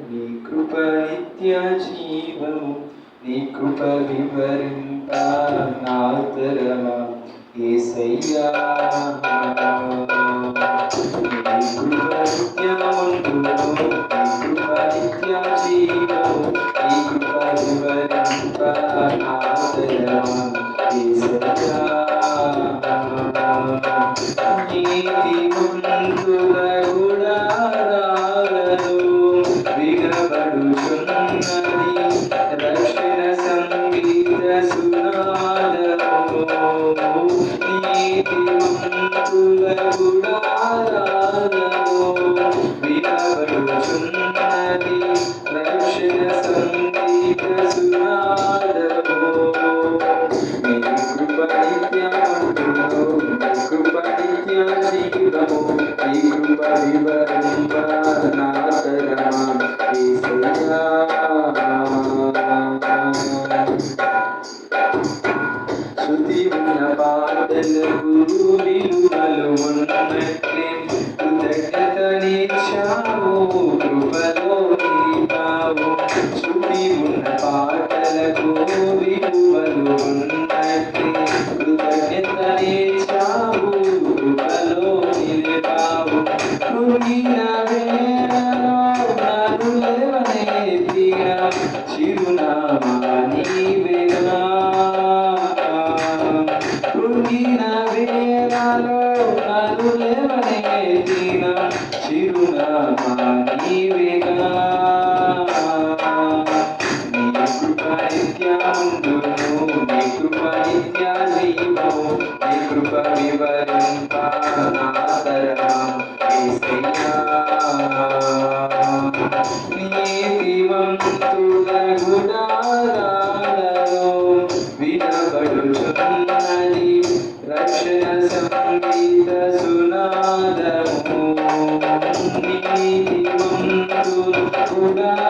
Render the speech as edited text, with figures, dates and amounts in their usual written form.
నీ కృప నిత్య జీవము నీ కృప వివరింప నా తరమా యేసయ్యా నీ కృప నిత్యముండును నీ కృప నిత్య జీవము నీ కృప వివరింప నా తరమా యేసయ్యా నీతిమంతుల గుడారాలలో వినబడుచున్నది రక్షణ సంగీత సునాదము నీతిమంతుల గుడారాలలో వినబడుచున్నది రక్షణ సంగీత సునాదము నీ కృప నిత్యమంతును నీ కృప నిత్య జీవము నీ కృప వివరింప నా తరమా యేసయ్యా శృతి ఉన్న పాటలకు విలువలు ఉన్నట్లే కృతజ్ఞత నీచావు కృపలో నీపావు శృతి ఉన్న పాటలకు విలువలు ఉన్నట్లే కృతజ్ఞత నీచావు కృపలో నిలిపావు కృంగిన వేళలో నన్ను లేవనెత్తిన చిరునామా నీవేగా కృంగిన వేళలో నన్ను లేవనెత్తిన చిరునామా నీవేగా నీ కృప నిత్యముండును నీ కృప నిత్య జీవము నీ కృప వివరింప నా తరమా యేసయ్యా నీతిమంతుల గుడారాలలో వినబడుచున్నది రక్షణ సంగీత సునాదము నీతిమంతుల గుడారాలలో